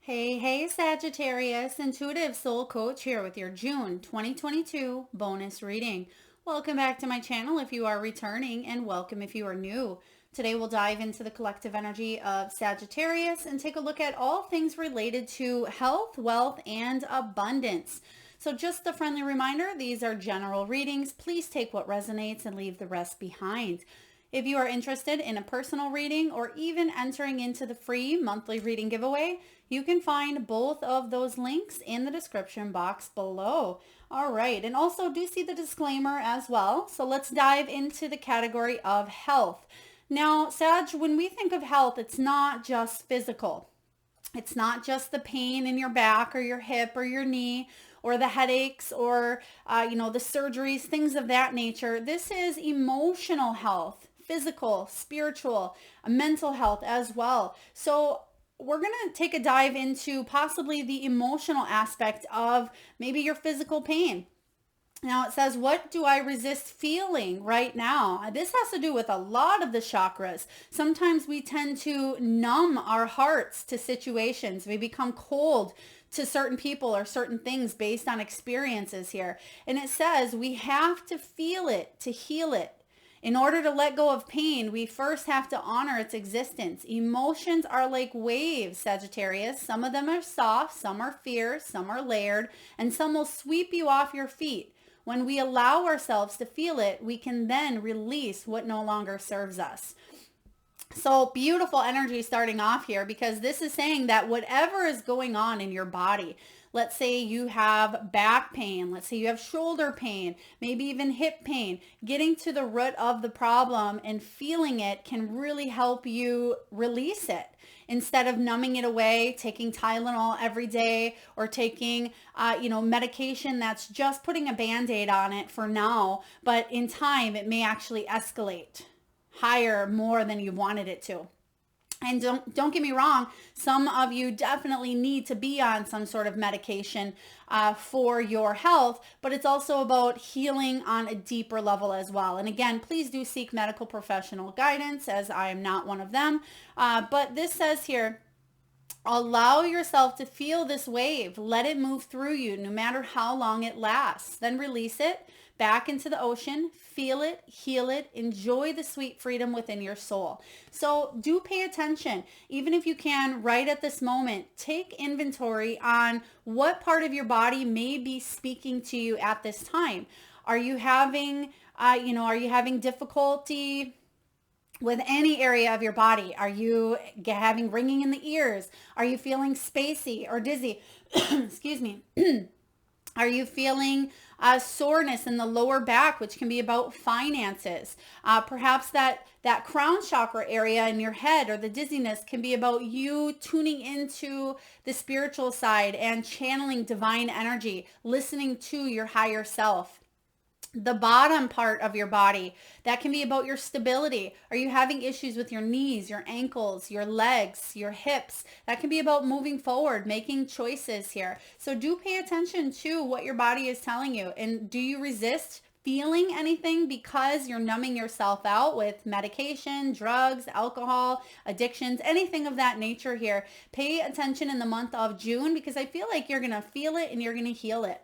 Hey, Sagittarius, Intuitive Soul Coach here with your June 2022 bonus reading. Welcome back to my channel if you are returning, and welcome if you are new. Today we'll dive into the collective energy of Sagittarius and take a look at all things related to health, wealth, and abundance. So just a friendly reminder, these are general readings. Please take what resonates and leave the rest behind. If you are interested in a personal reading or even entering into the free monthly reading giveaway, you can find both of those links in the description box below. All right, and also do see the disclaimer as well. So let's dive into the category of health. Now, Sag, when we think of health, it's not just physical. It's not just the pain in your back or your hip or your knee or the headaches or, the surgeries, things of that nature. This is emotional health, physical, spiritual, mental health as well. So we're going to take a dive into possibly the emotional aspect of maybe your physical pain. Now it says, what do I resist feeling right now? This has to do with a lot of the chakras. Sometimes we tend to numb our hearts to situations. We become cold to certain people or certain things based on experiences here. And it says we have to feel it to heal it. In order to let go of pain, we first have to honor its existence. Emotions are like waves, Sagittarius. Some of them are soft, some are fierce, some are layered, and some will sweep you off your feet. When we allow ourselves to feel it, we can then release what no longer serves us. So beautiful energy starting off here, because this is saying that whatever is going on in your body, let's say you have back pain, let's say you have shoulder pain, maybe even hip pain, getting to the root of the problem and feeling it can really help you release it. Instead of numbing it away, taking Tylenol every day or taking, medication that's just putting a Band-Aid on it for now, but in time it may actually escalate higher more than you wanted it to. And don't get me wrong, some of you definitely need to be on some sort of medication for your health, but it's also about healing on a deeper level as well. And again, please do seek medical professional guidance, as I am not one of them. But this says here, allow yourself to feel this wave. Let it move through you no matter how long it lasts. Then release it back into the ocean. Feel it, heal it, enjoy the sweet freedom within your soul. So do pay attention. Even if you can, right at this moment, take inventory on what part of your body may be speaking to you at this time. Are you having, difficulty with any area of your body? Are you having ringing in the ears? Are you feeling spacey or dizzy? Excuse me. Are you feeling soreness in the lower back, which can be about finances? Perhaps that crown chakra area in your head, or the dizziness, can be about you tuning into the spiritual side and channeling divine energy, listening to your higher self. The bottom part of your body, that can be about your stability. Are you having issues with your knees, your ankles, your legs, your hips? That can be about moving forward, making choices here. So do pay attention to what your body is telling you. And do you resist feeling anything because you're numbing yourself out with medication, drugs, alcohol, addictions, anything of that nature here? Pay attention in the month of June, because I feel like you're going to feel it and you're going to heal it.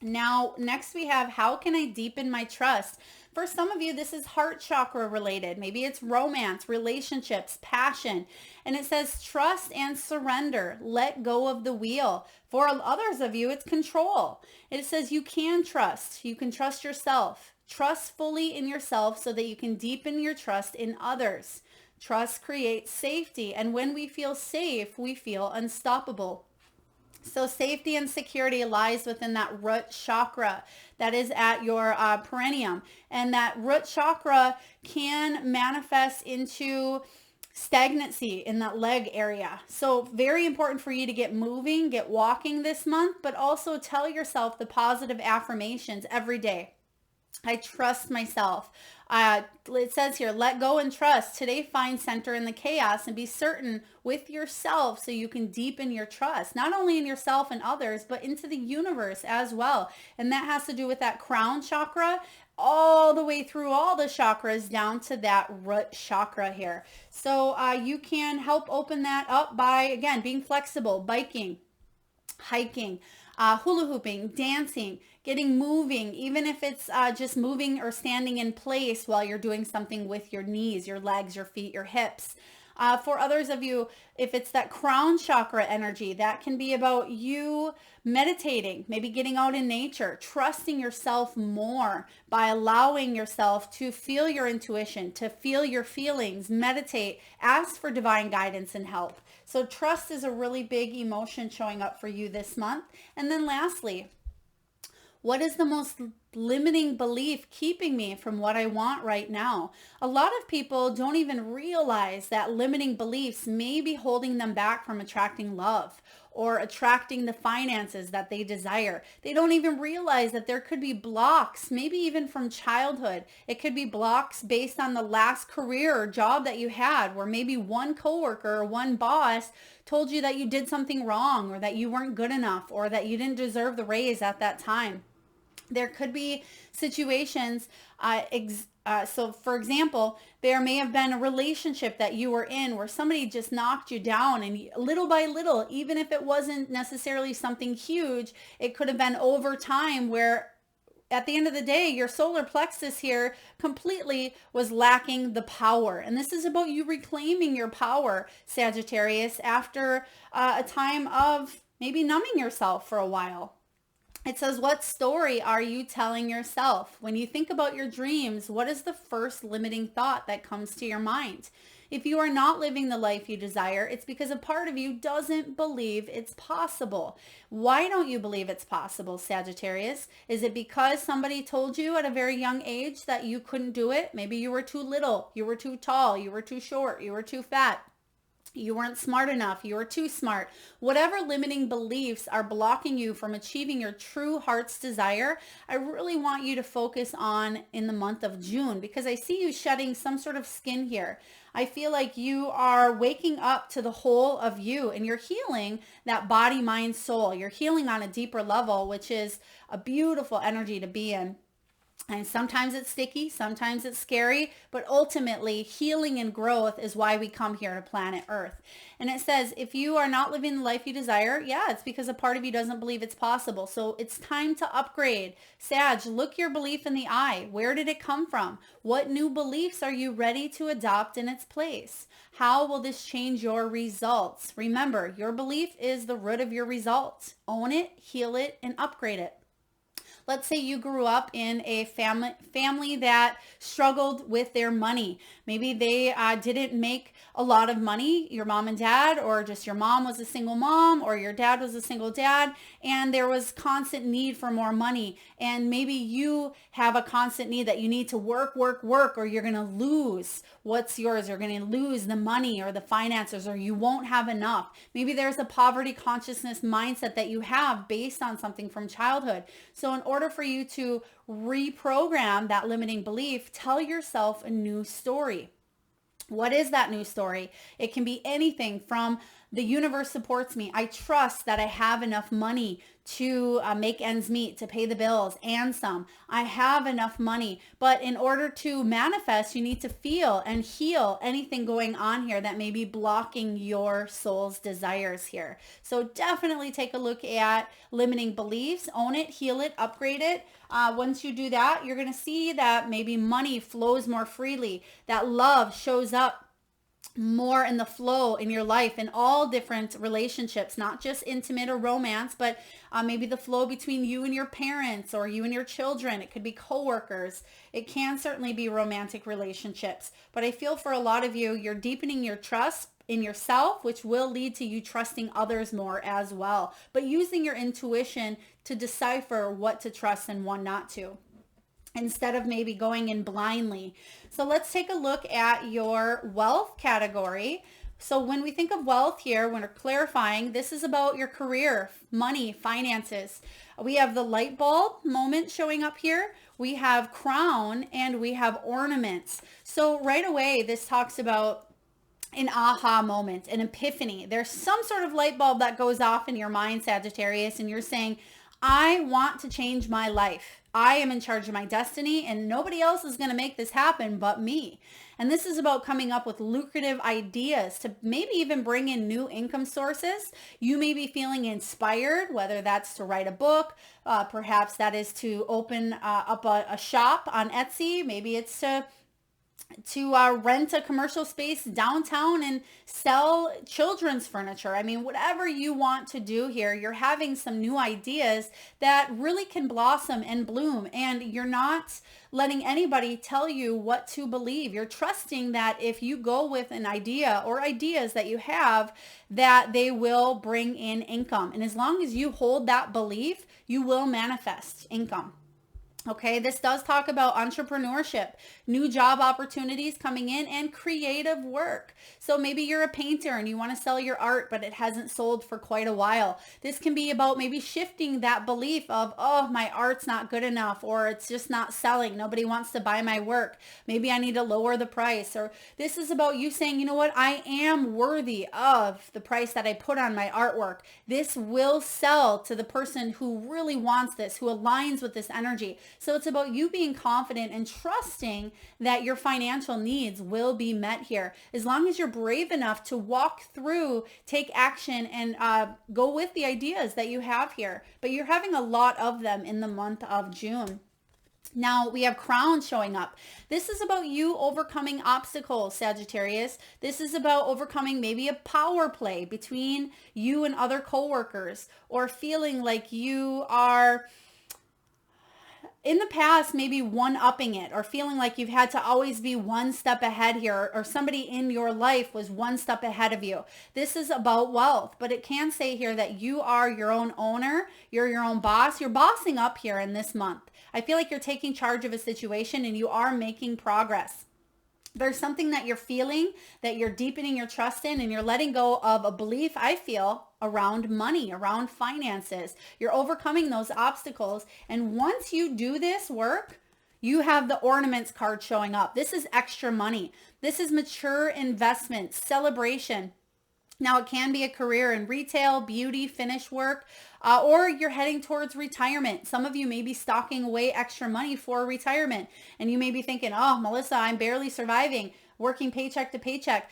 Now, next we have, how can I deepen my trust? For some of you, this is heart chakra related. Maybe it's romance, relationships, passion. And it says trust and surrender. Let go of the wheel. For others of you, it's control. It says you can trust. You can trust yourself. Trust fully in yourself so that you can deepen your trust in others. Trust creates safety. And when we feel safe, we feel unstoppable. So safety and security lies within that root chakra that is at your perineum. And that root chakra can manifest into stagnancy in that leg area. So very important for you to get moving, get walking this month, but also tell yourself the positive affirmations every day. I trust myself. It says here, let go and trust. Today, find center in the chaos and be certain with yourself so you can deepen your trust, not only in yourself and others, but into the universe as well. And that has to do with that crown chakra all the way through all the chakras down to that root chakra here. So you can help open that up by, again, being flexible, biking, hiking, hula hooping, dancing, getting moving, even if it's just moving or standing in place while you're doing something with your knees, your legs, your feet, your hips. For others of you, if it's that crown chakra energy, that can be about you meditating, maybe getting out in nature, trusting yourself more by allowing yourself to feel your intuition, to feel your feelings, meditate, ask for divine guidance and help. So trust is a really big emotion showing up for you this month. And then lastly, what is the most limiting belief keeping me from what I want right now? A lot of people don't even realize that limiting beliefs may be holding them back from attracting love or attracting the finances that they desire. They don't even realize that there could be blocks, maybe even from childhood. It could be blocks based on the last career or job that you had, where maybe one coworker or one boss told you that you did something wrong or that you weren't good enough or that you didn't deserve the raise at that time. There could be situations, so for example, there may have been a relationship that you were in where somebody just knocked you down, and little by little, even if it wasn't necessarily something huge, it could have been over time where at the end of the day, your solar plexus here completely was lacking the power. And this is about you reclaiming your power, Sagittarius, after a time of maybe numbing yourself for a while. It says, what story are you telling yourself? When you think about your dreams, what is the first limiting thought that comes to your mind? If you are not living the life you desire, it's because a part of you doesn't believe it's possible. Why don't you believe it's possible, Sagittarius? Is it because somebody told you at a very young age that you couldn't do it? Maybe you were too little, you were too tall, you were too short, you were too fat. You weren't smart enough. You were too smart. Whatever limiting beliefs are blocking you from achieving your true heart's desire, I really want you to focus on in the month of June, because I see you shedding some sort of skin here. I feel like you are waking up to the whole of you, and you're healing that body, mind, soul. You're healing on a deeper level, which is a beautiful energy to be in. And sometimes it's sticky, sometimes it's scary, but ultimately healing and growth is why we come here to planet Earth. And it says, if you are not living the life you desire, yeah, it's because a part of you doesn't believe it's possible. So it's time to upgrade. Sag, look your belief in the eye. Where did it come from? What new beliefs are you ready to adopt in its place? How will this change your results? Remember, your belief is the root of your results. Own it, heal it, and upgrade it. Let's say you grew up in a family that struggled with their money. Maybe they didn't make a lot of money, your mom and dad, or just your mom was a single mom or your dad was a single dad, and there was constant need for more money. And maybe you have a constant need that you need to work, or you're going to lose what's yours. You're going to lose the money or the finances, or you won't have enough. Maybe there's a poverty consciousness mindset that you have based on something from childhood. So in order for you to reprogram that limiting belief, tell yourself a new story. What is that new story? It can be anything from the universe supports me. I trust that I have enough money to make ends meet, to pay the bills and some. I have enough money. But in order to manifest, you need to feel and heal anything going on here that may be blocking your soul's desires here. So definitely take a look at limiting beliefs, own it, heal it, upgrade it. Once you do that, you're going to see that maybe money flows more freely, that love shows up more in the flow in your life in all different relationships, not just intimate or romance, but maybe the flow between you and your parents or you and your children. It could be coworkers. It can certainly be romantic relationships. But I feel for a lot of you, you're deepening your trust in yourself, which will lead to you trusting others more as well, but using your intuition to decipher what to trust and what not to, instead of maybe going in blindly. So let's take a look at your wealth category. So when we think of wealth here, when we're clarifying, this is about your career, money, finances. We have the light bulb moment showing up here, we have crown, and we have ornaments. So right away, this talks about an aha moment, an epiphany. There's some sort of light bulb that goes off in your mind, Sagittarius, and you're saying, I want to change my life. I am in charge of my destiny, and nobody else is going to make this happen but me. And this is about coming up with lucrative ideas to maybe even bring in new income sources. You may be feeling inspired, whether that's to write a book, perhaps that is to open up a shop on Etsy. Maybe it's to rent a commercial space downtown and sell children's furniture. I mean, whatever you want to do here, you're having some new ideas that really can blossom and bloom, and you're not letting anybody tell you what to believe. You're trusting that if you go with an idea or ideas that you have, that they will bring in income. And as long as you hold that belief, you will manifest income. Okay, this does talk about entrepreneurship, new job opportunities coming in, and creative work. So maybe you're a painter and you want to sell your art, but it hasn't sold for quite a while. This can be about maybe shifting that belief of, oh, my art's not good enough, or it's just not selling. Nobody wants to buy my work. Maybe I need to lower the price. Or this is about you saying, you know what, I am worthy of the price that I put on my artwork. This will sell to the person who really wants this, who aligns with this energy. So it's about you being confident and trusting that your financial needs will be met here. As long as you're brave enough to walk through, take action, and go with the ideas that you have here. But you're having a lot of them in the month of June. Now we have crown showing up. This is about you overcoming obstacles, Sagittarius. This is about overcoming maybe a power play between you and other coworkers, or feeling like you are in the past maybe one-upping it, or feeling like you've had to always be one step ahead here, or somebody in your life was one step ahead of you. This is about wealth, but it can say here that you are your own owner, you're your own boss, you're bossing up here in this month. I feel like you're taking charge of a situation and you are making progress. There's something that you're feeling, that you're deepening your trust in, and you're letting go of a belief, I feel, around money, around finances. You're overcoming those obstacles. And once you do this work, you have the ornaments card showing up. This is extra money. This is mature investment, celebration. Now, it can be a career in retail, beauty, finish work, or you're heading towards retirement. Some of you may be stocking away extra money for retirement, and you may be thinking, oh, Melissa, I'm barely surviving, working paycheck to paycheck.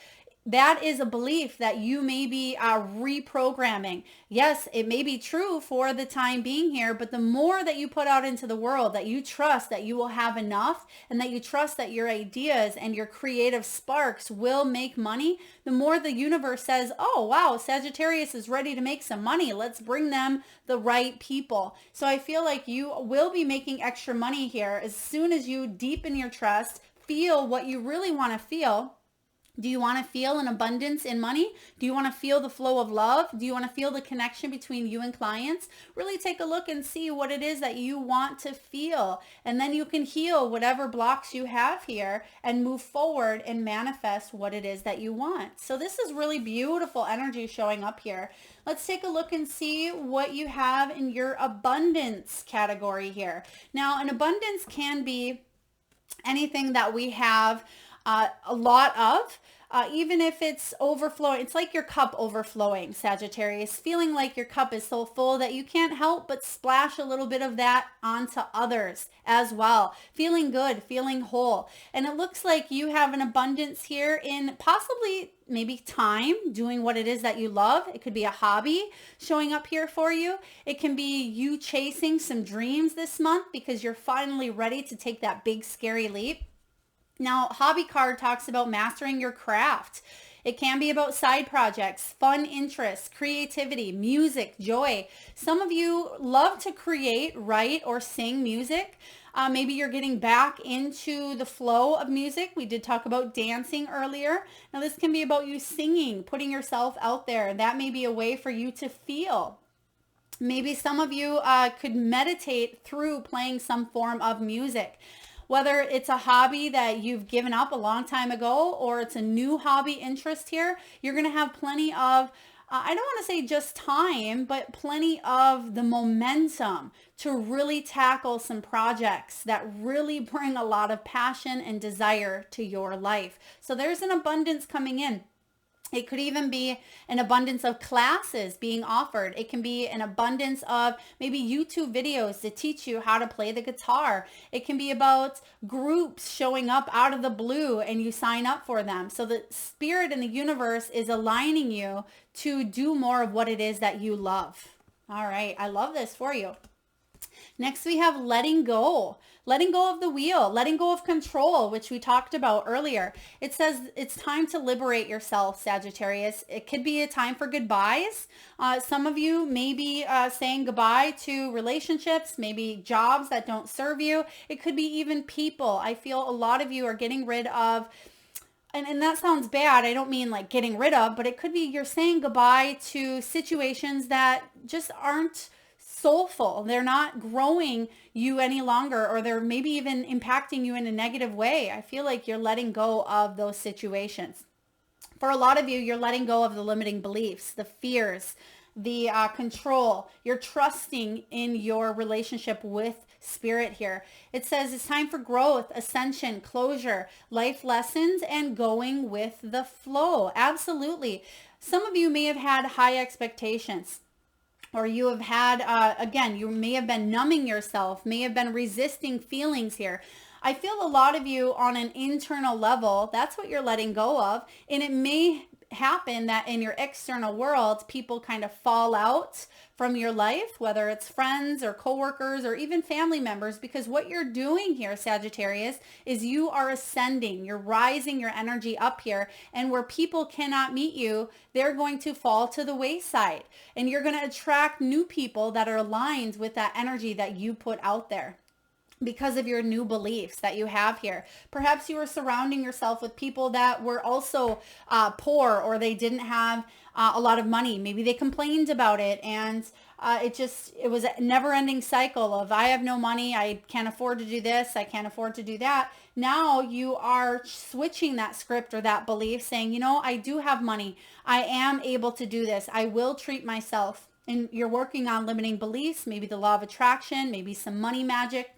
That is a belief that you may be reprogramming. Yes, it may be true for the time being here, but the more that you put out into the world, that you trust that you will have enough, and that you trust that your ideas and your creative sparks will make money, the more the universe says, oh, wow, Sagittarius is ready to make some money. Let's bring them the right people. So I feel like you will be making extra money here as soon as you deepen your trust, feel what you really want to feel. Do you want to feel an abundance in money? Do you want to feel the flow of love? Do you want to feel the connection between you and clients? Really take a look and see what it is that you want to feel. And then you can heal whatever blocks you have here and move forward and manifest what it is that you want. So this is really beautiful energy showing up here. Let's take a look and see what you have in your abundance category here. Now, an abundance can be anything that we have a lot of, even if it's overflowing. It's like your cup overflowing, Sagittarius, feeling like your cup is so full that you can't help but splash a little bit of that onto others as well. Feeling good, feeling whole. And it looks like you have an abundance here in possibly maybe time, doing what it is that you love. It could be a hobby showing up here for you. It can be you chasing some dreams this month because you're finally ready to take that big scary leap. Now, hobby card talks about mastering your craft. It can be about side projects, fun interests, creativity, music, joy. Some of you love to create, write, or sing music. Maybe you're getting back into the flow of music. We did talk about dancing earlier. Now, this can be about you singing, putting yourself out there. And that may be a way for you to feel. Maybe some of you could meditate through playing some form of music. Whether it's a hobby that you've given up a long time ago or it's a new hobby interest here, you're going to have plenty of I don't want to say just time, but plenty of the momentum to really tackle some projects that really bring a lot of passion and desire to your life. So there's an abundance coming in. It could even be an abundance of classes being offered. It can be an abundance of maybe YouTube videos to teach you how to play the guitar. It can be about groups showing up out of the blue and you sign up for them. So the spirit in the universe is aligning you to do more of what it is that you love. All right. I love this for you. Next, we have letting go of the wheel, letting go of control, which we talked about earlier. It says it's time to liberate yourself, Sagittarius. It could be a time for goodbyes. Some of you may be saying goodbye to relationships, maybe jobs that don't serve you. It could be even people. I feel a lot of you are getting rid of, and that sounds bad. I don't mean like getting rid of, but it could be you're saying goodbye to situations that just aren't soulful. They're not growing you any longer, or they're maybe even impacting you in a negative way. I feel like you're letting go of those situations. For a lot of you, you're letting go of the limiting beliefs, the fears, the control. You're trusting in your relationship with spirit here. It says it's time for growth, ascension, closure, life lessons, and going with the flow. Absolutely. Some of you may have had high expectations. Or you have had, again, you may have been numbing yourself, may have been resisting feelings here. I feel a lot of you on an internal level, that's what you're letting go of. And it may happen that in your external world, people kind of fall out from your life, whether it's friends or coworkers or even family members, because what you're doing here, Sagittarius, is you are ascending, you're rising your energy up here, and where people cannot meet you, they're going to fall to the wayside, and you're going to attract new people that are aligned with that energy that you put out there, because of your new beliefs that you have here. Perhaps you were surrounding yourself with people that were also poor, or they didn't have a lot of money. Maybe they complained about it, and it was a never-ending cycle of, I have no money, I can't afford to do this, I can't afford to do that. Now you are switching that script or that belief, saying, you know, I do have money, I am able to do this, I will treat myself. And you're working on limiting beliefs, maybe the law of attraction, maybe some money magic.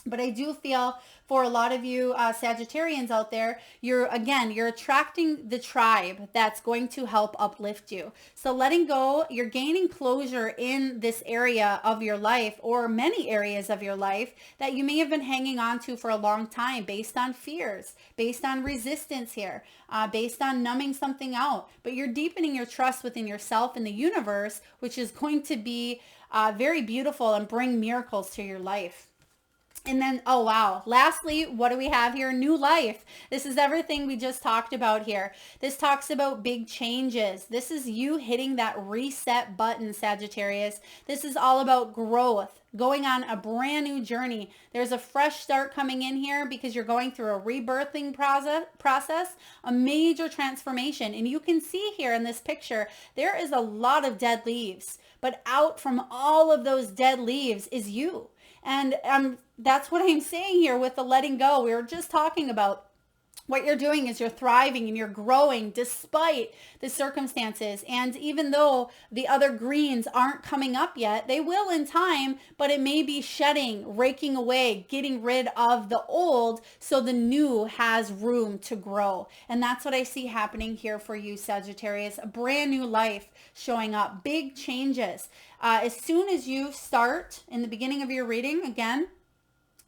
But I do feel for a lot of you Sagittarians out there, you're attracting the tribe that's going to help uplift you. So letting go, you're gaining closure in this area of your life, or many areas of your life that you may have been hanging on to for a long time, based on fears, based on resistance here, based on numbing something out. But you're deepening your trust within yourself and the universe, which is going to be very beautiful and bring miracles to your life. And then, oh wow, lastly, what do we have here? New life. This is everything we just talked about here. This talks about big changes. This is you hitting that reset button, Sagittarius. This is all about growth, going on a brand new journey. There's a fresh start coming in here because you're going through a rebirthing process, a major transformation. And you can see here in this picture, there is a lot of dead leaves, but out from all of those dead leaves is you. And that's what I'm saying here with the letting go. We were just talking about what you're doing is you're thriving and you're growing despite the circumstances. And even though the other greens aren't coming up yet, they will in time, but it may be shedding, raking away, getting rid of the old so the new has room to grow. And that's what I see happening here for you, Sagittarius. A brand new life showing up, big changes. As soon as you start in the beginning of your reading, again,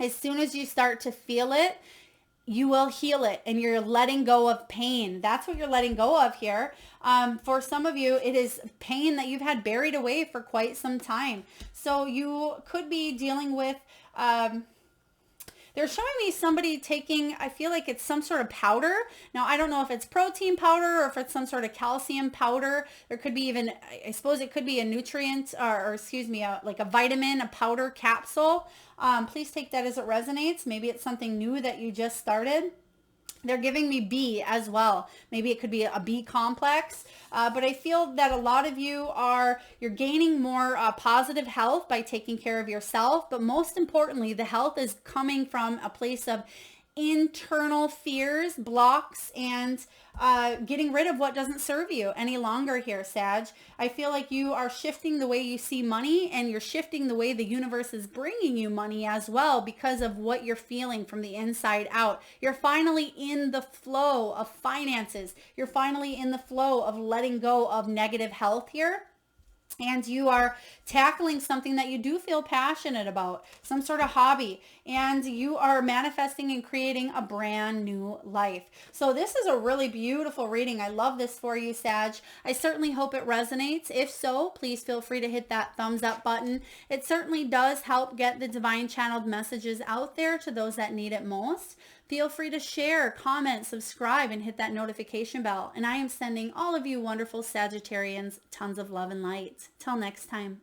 as soon as you start to feel it, you will heal it, and you're letting go of pain. That's what you're letting go of here. For some of you, it is pain that you've had buried away for quite some time. So you could be dealing with, they're showing me somebody taking, I feel like it's some sort of powder. Now, I don't know if it's protein powder or if it's some sort of calcium powder. There could be even, I suppose it could be a nutrient or excuse me, like a vitamin, a powder capsule. Please take that as it resonates. Maybe it's something new that you just started. They're giving me B as well. Maybe it could be a B complex. But I feel that a lot of you you're gaining more positive health by taking care of yourself. But most importantly, the health is coming from a place of internal fears, blocks, and getting rid of what doesn't serve you any longer here, Sag. I feel like you are shifting the way you see money, and you're shifting the way the universe is bringing you money as well because of what you're feeling from the inside out. You're finally in the flow of finances. You're finally in the flow of letting go of negative health here. And you are tackling something that you do feel passionate about, some sort of hobby, and you are manifesting and creating a brand new life. So this is a really beautiful reading. I love this for you, Sag. I certainly hope it resonates. If so, please feel free to hit that thumbs up button. It certainly does help get the divine channeled messages out there to those that need it most. Feel free to share, comment, subscribe, and hit that notification bell. And I am sending all of you wonderful Sagittarians tons of love and light. Till next time.